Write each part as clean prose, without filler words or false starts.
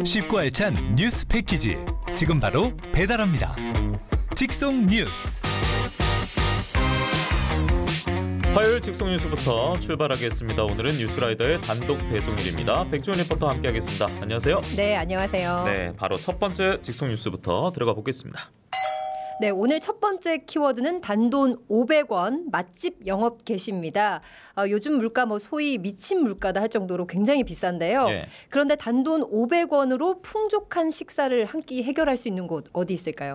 쉽고 알찬 뉴스 패키지 지금 바로 배달합니다. 직송 뉴스. 화요일 직송 뉴스부터 출발하겠습니다. 오늘은 뉴스라이더의 단독 배송일입니다. 백주연 리포터와 함께하겠습니다. 안녕하세요. 네, 안녕하세요. 네, 바로 첫 번째 직송 뉴스부터 들어가 보겠습니다. 네, 오늘 첫 번째 키워드는 단돈 500원 맛집 영업 게시입니다. 요즘 물가 소위 미친 물가다 할 정도로 굉장히 비싼데요. 예. 그런데 단돈 500원으로 풍족한 식사를 한 끼 해결할 수 있는 곳 어디 있을까요?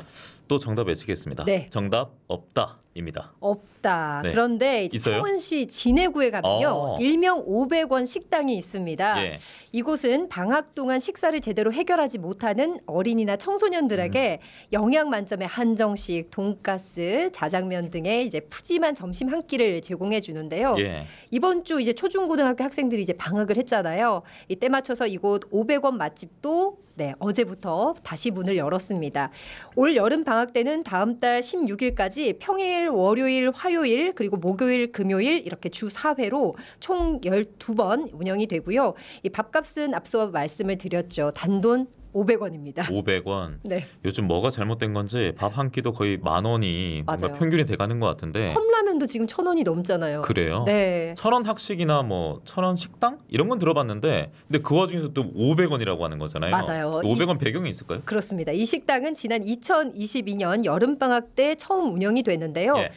또 정답 외치겠습니다. 네. 정답 없다입니다. 없다. 네. 그런데 있어요? 창원시 진해구에 가면요. 일명 500원 식당이 있습니다. 예. 이곳은 방학 동안 식사를 제대로 해결하지 못하는 어린이나 청소년들에게 영양 만점의 한정식, 돈가스, 자장면 등의 이제 푸짐한 점심 한 끼를 제공해 주는데요. 예. 이번 주 이제 초중고등학교 학생들이 이제 방학을 했잖아요. 이때 맞춰서 이곳 500원 맛집도 어제부터 다시 문을 열었습니다. 올 여름 방학 때는 다음 달 16일까지 평일, 월요일, 화요일, 그리고 목요일, 금요일 이렇게 주 4회로 총 12번 운영이 되고요. 이 밥값은 앞서 말씀을 드렸죠. 단돈 500원입니다. 500원. 네. 요즘 뭐가 잘못된 건지 밥 한 끼도 거의 10,000원이 뭔가 맞아요. 평균이 돼가는 것 같은데. 컵라면도 지금 1,000원이 넘잖아요. 그래요? 네. 1,000원 학식이나 1,000원 식당 이런 건 들어봤는데, 근데 그 와중에서 또 500원이라고 하는 거잖아요. 맞아요. 500원 배경이 있을까요? 그렇습니다. 이 식당은 지난 2022년 여름방학 때 처음 운영이 됐는데요. 예.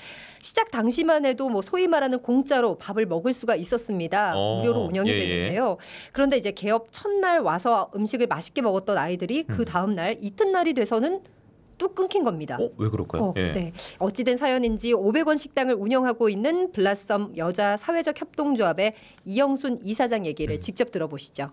시작 당시만 해도 소위 말하는 공짜로 밥을 먹을 수가 있었습니다. 무료로 운영이 됐는데요. 그런데 이제 개업 첫날 와서 음식을 맛있게 먹었던 아이들이 그 다음 날 이튿날이 돼서는 뚝 끊긴 겁니다. 왜 그럴까요? 예. 네. 어찌된 사연인지 500원 식당을 운영하고 있는 블라썸 여자 사회적 협동조합의 이영순 이사장 얘기를 직접 들어보시죠.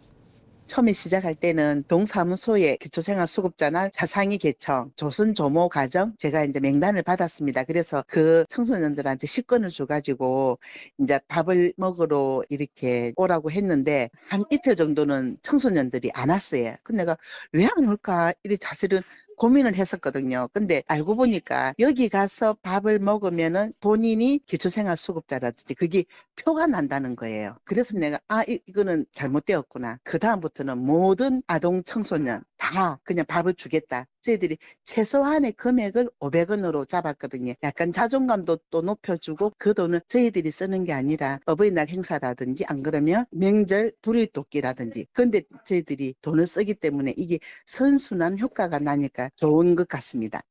처음에 시작할 때는 동사무소에 기초생활수급자나 자상위 계층, 조선 조모 가정 제가 이제 명단을 받았습니다. 그래서 그 청소년들한테 식권을 줘가지고 이제 밥을 먹으러 이렇게 오라고 했는데 한 이틀 정도는 청소년들이 안 왔어요. 근데 내가 왜 안 올까? 이렇게 사실은 고민을 했었거든요. 근데 알고 보니까 여기 가서 밥을 먹으면은 본인이 기초생활수급자라든지 그게 표가 난다는 거예요. 그래서 내가 이거는 잘못되었구나. 그 다음부터는 모든 아동 청소년 다 그냥 밥을 주겠다. 저희들이 최소한의 금액을 500원으로 잡았거든요. 약간 자존감도 또 높여주고 그 돈은 저희들이 쓰는 게 아니라 어버이날 행사라든지 안 그러면 명절 불일독기라든지 근데 저희들이 돈을 쓰기 때문에 이게 선순환 효과가 나니까 좋은 것 같습니다.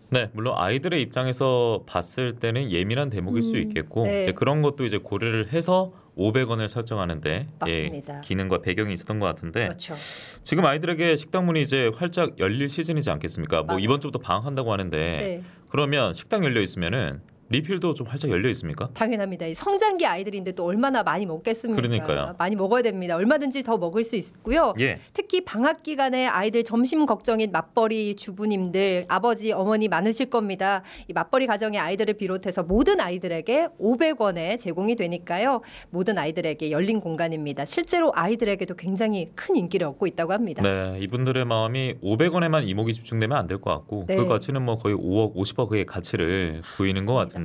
네, 물론 아이들의 입장에서 봤을 때는 예민한 대목일 수 있겠고 네. 이제 그런 것도 이제 고려를 해서 500원을 설정하는데 맞습니다. 기능과 배경이 있었던 것 같은데 그렇죠. 지금 아이들에게 식당 문이 이제 활짝 열릴 시즌이지 않겠습니까? 맞아요. 이번 주부터 방학한다고 하는데 네. 그러면 식당 열려 있으면은 리필도 좀 활짝 열려 있습니까? 당연합니다. 이 성장기 아이들인데 또 얼마나 많이 먹겠습니까? 그러니까요. 많이 먹어야 됩니다. 얼마든지 더 먹을 수 있고요. 예. 특히 방학 기간에 아이들 점심 걱정인 맞벌이 주부님들, 아버지, 어머니 많으실 겁니다. 이 맞벌이 가정의 아이들을 비롯해서 모든 아이들에게 500원에 제공이 되니까요. 모든 아이들에게 열린 공간입니다. 실제로 아이들에게도 굉장히 큰 인기를 얻고 있다고 합니다. 네, 이분들의 마음이 500원에만 이목이 집중되면 안 될 것 같고 네. 그 가치는 거의 5억, 50억의 가치를 보이는 것 같은데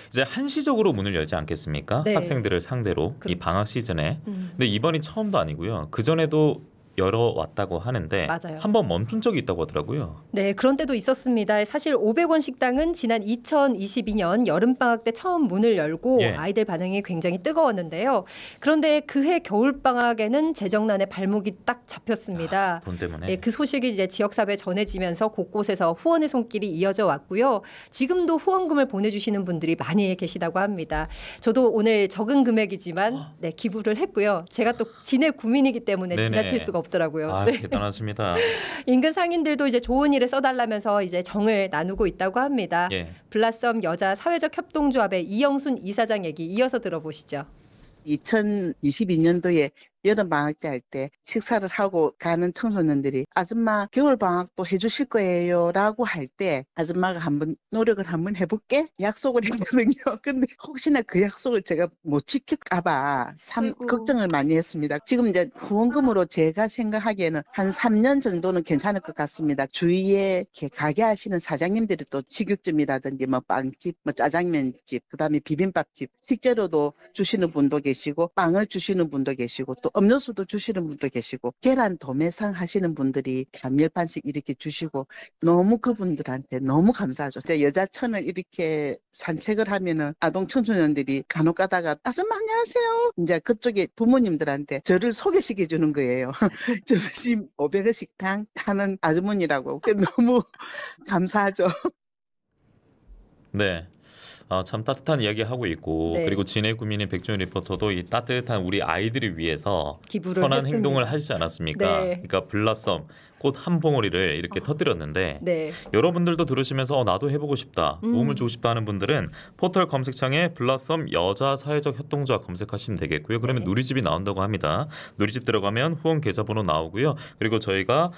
이제 한시적으로 문을 열지 않겠습니까? 네. 학생들을 상대로 이 그렇죠. 방학 시즌에. 근데 이번이 처음도 아니고요. 그 전에도 열어왔다고 하는데 맞아요. 한번 멈춘 적이 있다고 하더라고요. 네, 그런 때도 있었습니다. 사실 500원 식당은 지난 2022년 여름방학 때 처음 문을 열고 예. 아이들 반응이 굉장히 뜨거웠는데요. 그런데 그해 겨울방학에는 재정난에 발목이 딱 잡혔습니다. 돈 때문에. 네, 그 소식이 이제 지역사회에 전해지면서 곳곳에서 후원의 손길이 이어져 왔고요. 지금도 후원금을 보내주시는 분들이 많이 계시다고 합니다. 저도 오늘 적은 금액이지만 기부를 했고요. 제가 또 진해 구민이기 때문에 네네. 지나칠 수가 없더라고요. 네. 대단하십니다. 인근 상인들도 이제 좋은 일에 써달라면서 이제 정을 나누고 있다고 합니다. 예. 블라썸 여자 사회적 협동조합의 이영순 이사장 얘기 이어서 들어보시죠. 2022년도에 여름방학 때 할 때 식사를 하고 가는 청소년들이 아줌마 겨울방학도 해주실 거예요 라고 할 때 아줌마가 한번 노력을 한번 해볼게 약속을 했거든요. 근데 혹시나 그 약속을 제가 못 지킬까봐 참 아이고. 걱정을 많이 했습니다. 지금 이제 후원금으로 제가 생각하기에는 한 3년 정도는 괜찮을 것 같습니다. 주위에 이렇게 가게 하시는 사장님들이 또 식육점이라든지 뭐 빵집, 뭐 짜장면집, 그다음에 비빔밥집 식재료도 주시는 분도 계시고 빵을 주시는 분도 계시고 또 또 음료수도 주시는 분도 계시고 계란 도매상 하시는 분들이 한 10판씩 이렇게 주시고 너무 그분들한테 너무 감사하죠. 이제 여자천을 이렇게 산책을 하면은 아동 청소년들이 간혹 가다가 아줌마 안녕하세요. 이제 그쪽에 부모님들한테 저를 소개시켜 주는 거예요. 점심 500원 식당 하는 아주머니라고. 너무 감사하죠. 네. 참 따뜻한 이야기 하고 있고 네. 그리고 진해 구민의 백종원 리포터도 이 따뜻한 우리 아이들을 위해서 기부를 선한 했습니다. 행동을 하시지 않았습니까? 네. 그러니까 블라썸 꽃 한 봉오리를 이렇게 터뜨렸는데 네. 여러분들도 들으시면서 나도 해보고 싶다, 도움을 주고 싶다 하는 분들은 포털 검색창에 블라썸 여자 사회적 협동조합 검색하시면 되겠고요. 그러면 네. 누리집이 나온다고 합니다. 누리집 들어가면 후원 계좌번호 나오고요. 그리고 저희가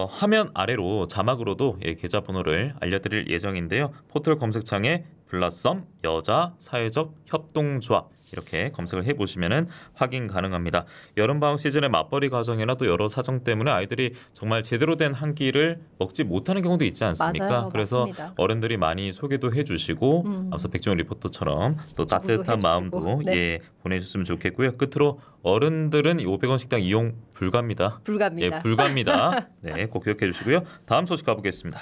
화면 아래로 자막으로도 계좌번호를 알려드릴 예정인데요. 포털 검색창에 블라썸 여자 사회적 협동조합 이렇게 검색을 해보시면 확인 가능합니다. 여름방학 시즌의 맞벌이 가정이나 또 여러 사정 때문에 아이들이 정말 제대로 된 한 끼를 먹지 못하는 경우도 있지 않습니까? 맞아요. 그래서 맞습니다. 어른들이 많이 소개도 해주시고 앞서 백종원 리포터처럼 또 따뜻한 해주시고. 마음도 네. 보내주셨으면 좋겠고요. 끝으로 어른들은 500원 식당 이용 불가입니다. 불가입니다. 불가입니다. 네, 꼭 기억해 주시고요. 다음 소식 가보겠습니다.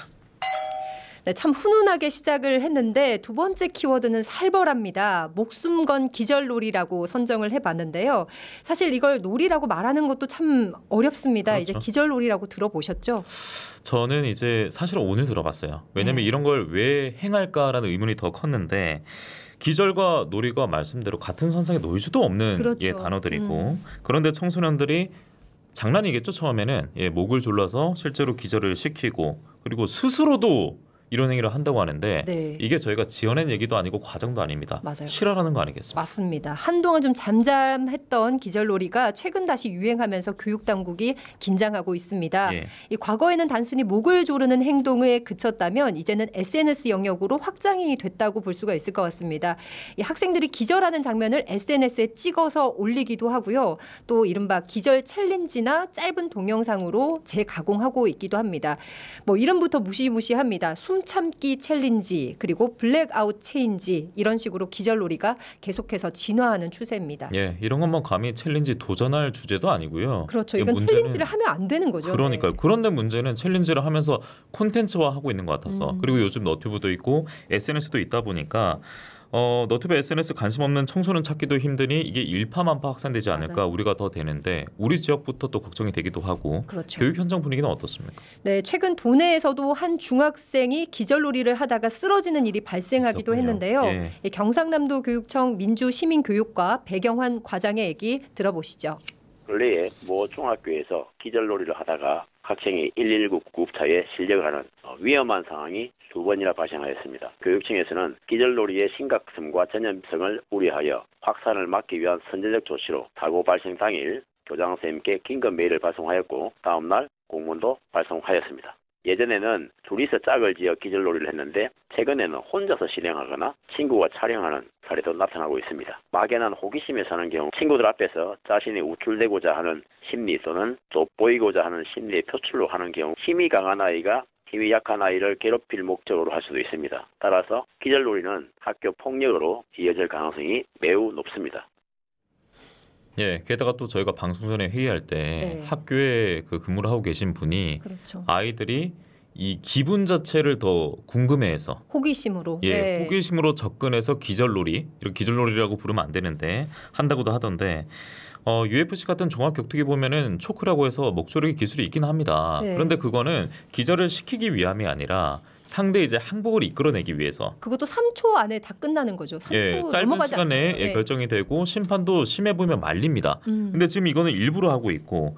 네, 참 훈훈하게 시작을 했는데 두 번째 키워드는 살벌합니다. 목숨 건 기절놀이라고 선정을 해봤는데요. 사실 이걸 놀이라고 말하는 것도 참 어렵습니다. 그렇죠. 이제 기절놀이라고 들어보셨죠? 저는 이제 사실은 오늘 들어봤어요. 왜냐하면 네. 이런 걸 왜 행할까라는 의문이 더 컸는데 기절과 놀이가 말씀대로 같은 선상에 놓일 수도 없는 그렇죠. 단어들이고 그런데 청소년들이 장난이겠죠. 처음에는 목을 졸라서 실제로 기절을 시키고 그리고 스스로도 이런 행위를 한다고 하는데 네. 이게 저희가 지어낸 얘기도 아니고 과정도 아닙니다. 맞아요. 실화라는 거 아니겠습니까? 맞습니다. 한동안 좀 잠잠했던 기절놀이가 최근 다시 유행하면서 교육당국이 긴장하고 있습니다. 예. 이 과거에는 단순히 목을 조르는 행동에 그쳤다면 이제는 SNS 영역으로 확장이 됐다고 볼 수가 있을 것 같습니다. 이 학생들이 기절하는 장면을 SNS에 찍어서 올리기도 하고요. 또 이른바 기절 챌린지나 짧은 동영상으로 재가공하고 있기도 합니다. 뭐 이름부터 무시무시합니다. 숨참기 챌린지 그리고 블랙아웃 체인지 이런 식으로 기절놀이가 계속해서 진화하는 추세입니다. 예, 이런 건 뭐 감히 챌린지 도전할 주제도 아니고요. 그렇죠. 이 이건 문제는- 챌린지를 하면 안 되는 거죠. 그러니까요. 네. 그런데 문제는 챌린지를 하면서 콘텐츠화하고 있는 것 같아서 그리고 요즘 너튜브도 있고 SNS도 있다 보니까 너튜브 SNS 관심 없는 청소년 찾기도 힘드니 이게 일파만파 확산되지 않을까 맞아요. 우리가 더 되는데 우리 지역부터 또 걱정이 되기도 하고 그렇죠. 교육 현장 분위기는 어떻습니까? 네, 최근 도내에서도 한 중학생이 기절놀이를 하다가 쓰러지는 일이 발생하기도 있었군요. 했는데요. 예. 이 경상남도 교육청 민주시민교육과 배경환 과장의 얘기 들어보시죠. 근래에 모 중학교에서 기절놀이를 하다가 학생이 119 구급차에 실력을 하는 위험한 상황이 2번이나 발생하였습니다. 교육청에서는 기절놀이의 심각성과 전염성을 우려하여 확산을 막기 위한 선제적 조치로 사고 발생 당일 교장선생님께 긴급 메일을 발송하였고 다음 날 공문도 발송하였습니다. 예전에는 둘이서 짝을 지어 기절놀이를 했는데 최근에는 혼자서 실행하거나 친구가 촬영하는 사례도 나타나고 있습니다. 막연한 호기심에 사는 경우 친구들 앞에서 자신이 우쭐대고자 하는 심리 또는 돋보이고자 하는 심리의 표출로 하는 경우 힘이 강한 아이가 힘이 약한 아이를 괴롭힐 목적으로 할 수도 있습니다. 따라서 기절놀이는 학교 폭력으로 이어질 가능성이 매우 높습니다. 예, 게다가 또 저희가 방송 전에 회의할 때 네. 학교에 그 근무를 하고 계신 분이 그렇죠. 아이들이 이 기분 자체를 더 궁금해해서 호기심으로. 예, 네. 호기심으로 접근해서 기절놀이, 이렇게 기절놀이라고 부르면 안 되는데 한다고도 하던데 UFC 같은 종합격투기 보면은 초크라고 해서 목조르기 기술이 있긴 합니다. 네. 그런데 그거는 기절을 시키기 위함이 아니라 상대 이제 항복을 이끌어내기 위해서 그것도 3초 안에 다 끝나는 거죠. 3초 예, 짧은 넘어가지 시간 내에 않습니다. 네. 결정이 되고 심판도 심해 보면 말립니다. 근데 지금 이거는 일부러 하고 있고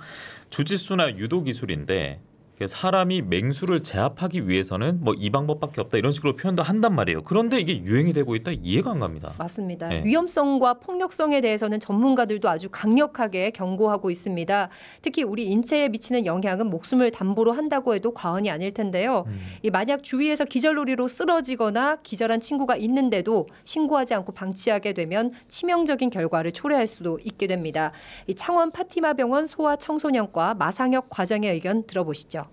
주짓수나 유도 기술인데 사람이 맹수를 제압하기 위해서는 뭐 이 방법밖에 없다 이런 식으로 표현도 한단 말이에요. 그런데 이게 유행이 되고 있다 이해가 안 갑니다. 맞습니다. 네. 위험성과 폭력성에 대해서는 전문가들도 아주 강력하게 경고하고 있습니다. 특히 우리 인체에 미치는 영향은 목숨을 담보로 한다고 해도 과언이 아닐 텐데요. 이 만약 주위에서 기절놀이로 쓰러지거나 기절한 친구가 있는데도 신고하지 않고 방치하게 되면 치명적인 결과를 초래할 수도 있게 됩니다. 이 창원 파티마병원 소아청소년과 마상혁 과장의 의견 들어보시죠.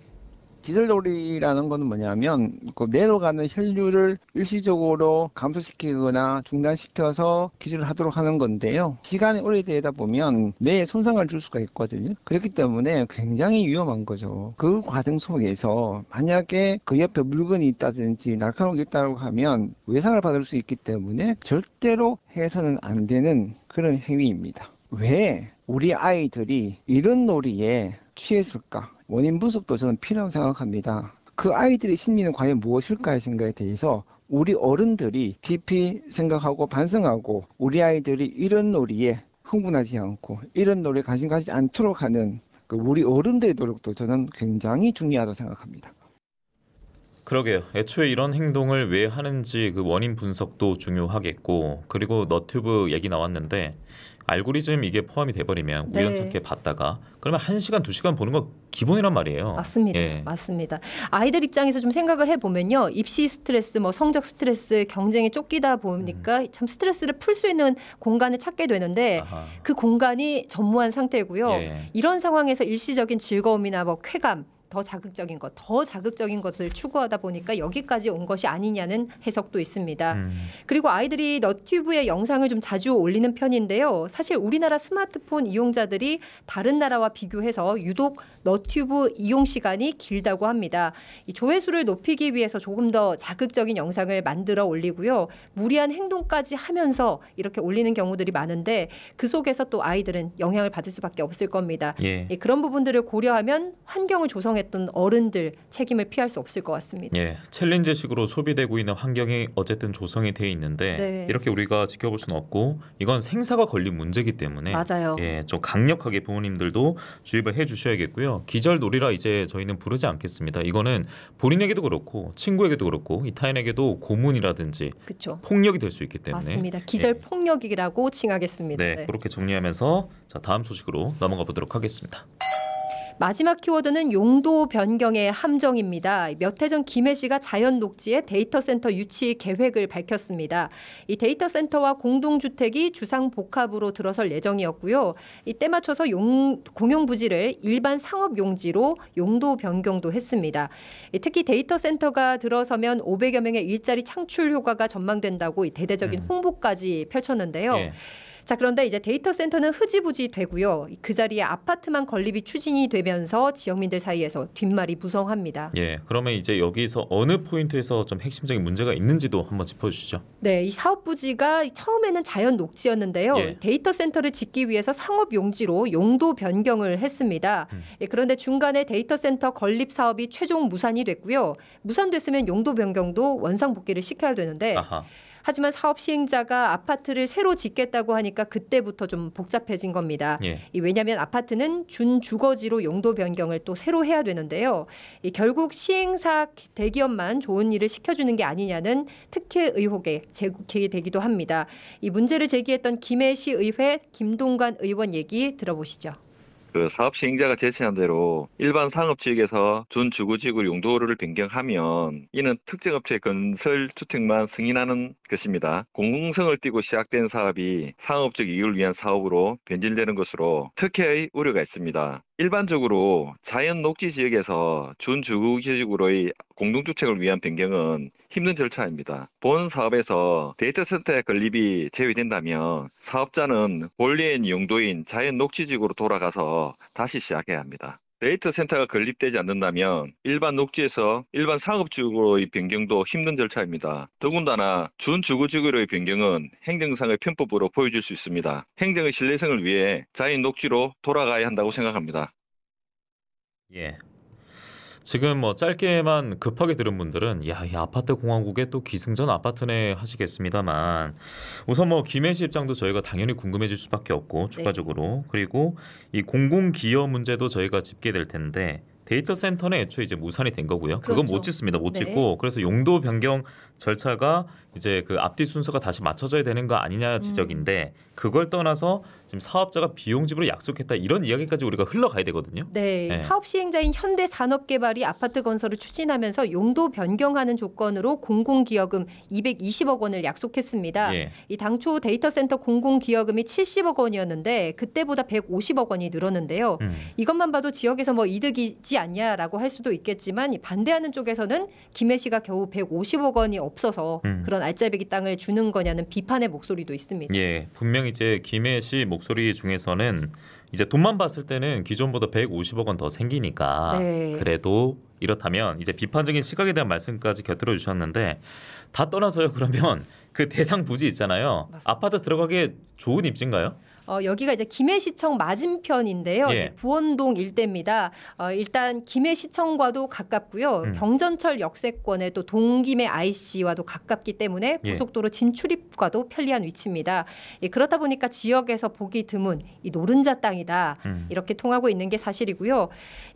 기절놀이라는 것은 뭐냐면 그 내려가는 혈류를 일시적으로 감소시키거나 중단시켜서 기절을 하도록 하는 건데요. 시간이 오래되다 보면 뇌에 손상을 줄 수가 있거든요. 그렇기 때문에 굉장히 위험한 거죠. 그 과정 속에서 만약에 그 옆에 물건이 있다든지 날카로운 게 있다고 하면 외상을 받을 수 있기 때문에 절대로 해서는 안 되는 그런 행위입니다. 왜 우리 아이들이 이런 놀이에 취했을까? 원인 분석도 저는 필요하다고 생각합니다. 그 아이들의 심리는 과연 무엇일까의 생각에 대해서 우리 어른들이 깊이 생각하고 반성하고 우리 아이들이 이런 놀이에 흥분하지 않고 이런 놀이에 관심 가지지 않도록 하는 우리 어른들의 노력도 저는 굉장히 중요하다고 생각합니다. 그러게요. 애초에 이런 행동을 왜 하는지 그 원인 분석도 중요하겠고, 그리고 너튜브 얘기 나왔는데 알고리즘 이게 포함이 돼버리면 네. 우연찮게 봤다가 그러면 1시간, 2시간 보는 거 기본이란 말이에요. 맞습니다. 예. 맞습니다. 아이들 입장에서 좀 생각을 해보면요. 입시 스트레스, 뭐 성적 스트레스, 경쟁에 쫓기다 보니까 참 스트레스를 풀 수 있는 공간을 찾게 되는데 아하. 그 공간이 전무한 상태고요. 예. 이런 상황에서 일시적인 즐거움이나 뭐 쾌감, 더 자극적인 것을 추구하다 보니까 여기까지 온 것이 아니냐는 해석도 있습니다. 그리고 아이들이 너튜브에 영상을 좀 자주 올리는 편인데요. 사실 우리나라 스마트폰 이용자들이 다른 나라와 비교해서 유독 너튜브 이용 시간이 길다고 합니다. 이 조회수를 높이기 위해서 조금 더 자극적인 영상을 만들어 올리고요. 무리한 행동까지 하면서 이렇게 올리는 경우들이 많은데 그 속에서 또 아이들은 영향을 받을 수밖에 없을 겁니다. 예. 그런 부분들을 고려하면 환경을 조성했던 어른들 책임을 피할 수 없을 것 같습니다. 예, 챌린지식으로 소비되고 있는 환경이 어쨌든 조성이 돼 있는데 네. 이렇게 우리가 지켜볼 수는 없고 이건 생사가 걸린 문제이기 때문에 맞아요. 예, 좀 강력하게 부모님들도 주입을 해주셔야겠고요. 기절놀이라 이제 저희는 부르지 않겠습니다. 이거는 본인에게도 그렇고 친구에게도 그렇고 이 타인에게도 고문이라든지 그렇죠. 폭력이 될 수 있기 때문에 맞습니다. 기절 폭력이라고 칭하겠습니다. 네, 네. 그렇게 정리하면서 자, 다음 소식으로 넘어가 보도록 하겠습니다. 마지막 키워드는 용도 변경의 함정입니다. 몇 해 전 김해 씨가 자연 녹지에 데이터 센터 유치 계획을 밝혔습니다. 이 데이터 센터와 공동주택이 주상 복합으로 들어설 예정이었고요. 이때 맞춰서 공용 부지를 일반 상업 용지로 용도 변경도 했습니다. 특히 데이터 센터가 들어서면 500여 명의 일자리 창출 효과가 전망된다고 대대적인 홍보까지 펼쳤는데요. 예. 자, 그런데 이제 데이터 센터는 흐지부지 되고요. 그 자리에 아파트만 건립이 추진이 되면서 지역민들 사이에서 뒷말이 무성합니다. 예, 그러면 이제 여기서 어느 포인트에서 좀 핵심적인 문제가 있는지도 한번 짚어주시죠. 네, 이 사업 부지가 처음에는 자연 녹지였는데요. 예. 데이터 센터를 짓기 위해서 상업 용지로 용도 변경을 했습니다. 그런데 중간에 데이터 센터 건립 사업이 최종 무산이 됐고요. 무산됐으면 용도 변경도 원상복귀를 시켜야 되는데 아하. 하지만 사업 시행자가 아파트를 새로 짓겠다고 하니까 그때부터 좀 복잡해진 겁니다. 예. 왜냐하면 아파트는 준주거지로 용도 변경을 또 새로 해야 되는데요. 결국 시행사 대기업만 좋은 일을 시켜주는 게 아니냐는 특혜 의혹에 제기되기도 합니다. 이 문제를 제기했던 김해시의회 김동관 의원 얘기 들어보시죠. 그 사업 시행자가 제시한 대로 일반 상업지역에서 준주거지구 용도를 변경하면 이는 특정 업체의 건설 주택만 승인하는 것입니다. 공공성을 띠고 시작된 사업이 상업적 이익을 위한 사업으로 변질되는 것으로 특혜의 우려가 있습니다. 일반적으로 자연 녹지 지역에서 준주거지구로의 공동주택을 위한 변경은 힘든 절차입니다. 본 사업에서 데이터 센터의 건립이 제외된다면 사업자는 본래의 용도인 자연 녹지지구로 돌아가서 다시 시작해야 합니다. 데이터 센터가 건립되지 않는다면 일반 녹지에서 일반 상업지구로의 변경도 힘든 절차입니다. 더군다나 준주거지구로의 변경은 행정상의 편법으로 보여질 수 있습니다. 행정의 신뢰성을 위해 자연 녹지로 돌아가야 한다고 생각합니다. 예. 지금 뭐 짧게만 급하게 들은 분들은 야, 이 아파트 공화국에 또 기승전 아파트네 하시겠습니다만 우선 뭐 김해시 입장도 저희가 당연히 궁금해질 수밖에 없고 추가적으로 그리고 이 공공기여 문제도 저희가 짚게 될 텐데 데이터 센터는 애초에 이제 무산이 된 거고요. 그렇죠. 그건 못 짓습니다. 못 네. 짓고 그래서 용도 변경 절차가 이제 그 앞뒤 순서가 다시 맞춰져야 되는 거 아니냐 지적인데 그걸 떠나서 지금 사업자가 비용집으로 약속했다 이런 이야기까지 우리가 흘러가야 되거든요. 네, 네. 사업 시행자인 현대산업개발이 아파트 건설을 추진하면서 용도 변경하는 조건으로 공공기여금 220억 원을 약속했습니다. 예. 이 당초 데이터 센터 공공기여금이 70억 원이었는데 그때보다 150억 원이 늘었는데요. 이것만 봐도 지역에서 뭐 이득이지 되지 않냐라고 할 수도 있겠지만 이 반대하는 쪽에서는 김해시가 겨우 150억 원이 없어서 그런 알짜배기 땅을 주는 거냐는 비판의 목소리도 있습니다. 예, 분명 이제 김해시 목소리 중에서는 이제 돈만 봤을 때는 기존보다 150억 원 더 생기니까 네. 그래도 이렇다면 이제 비판적인 시각에 대한 말씀까지 곁들여 주셨는데 다 떠나서요. 그러면 그 대상 부지 있잖아요. 맞습니다. 아파트 들어가기에 좋은 입지인가요? 여기가 이제 김해시청 맞은편인데요. 예. 이제 부원동 일대입니다. 일단 김해시청과도 가깝고요. 경전철 역세권에 또 동김해 IC와도 가깝기 때문에 예. 고속도로 진출입과도 편리한 위치입니다. 그렇다 보니까 지역에서 보기 드문 이 노른자 땅이다 이렇게 통하고 있는 게 사실이고요.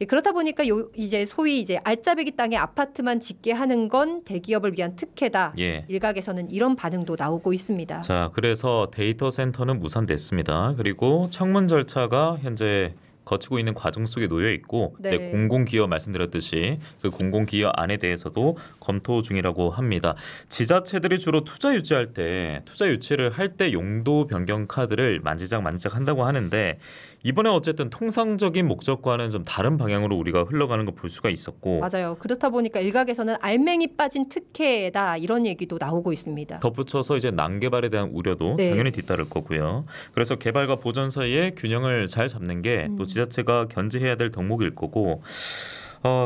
그렇다 보니까 이제 소위 이제 알짜배기 땅에 아파트만 짓게 하는 건 대기업을 위한 특혜다. 예. 일각에서는 이런 반응도 나오고 있습니다. 자, 그래서 데이터 센터는 무산됐습니다. 그리고 청문 절차가 현재 거치고 있는 과정 속에 놓여 있고 네. 이제 공공기업 말씀드렸듯이 그 공공기업 안에 대해서도 검토 중이라고 합니다. 지자체들이 주로 투자 유치할 때 투자 유치를 할 때 용도 변경 카드를 만지작 한다고 하는데 이번에 어쨌든 통상적인 목적과는 좀 다른 방향으로 우리가 흘러가는 걸 볼 수가 있었고 맞아요. 그렇다 보니까 일각에서는 알맹이 빠진 특혜다 이런 얘기도 나오고 있습니다. 덧붙여서 이제 난개발에 대한 우려도 네. 당연히 뒤따를 거고요. 그래서 개발과 보전 사이에 균형을 잘 잡는 게 또 지자체가 견제해야 될 덕목일 거고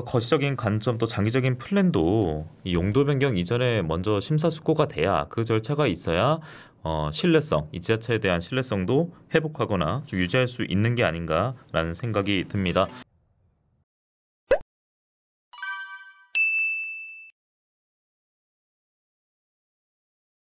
거시적인 관점 또 장기적인 플랜도 이 용도 변경 이전에 먼저 심사숙고가 돼야 그 절차가 있어야 신뢰성, 이 지자체에 대한 신뢰성도 회복하거나 좀 유지할 수 있는 게 아닌가라는 생각이 듭니다.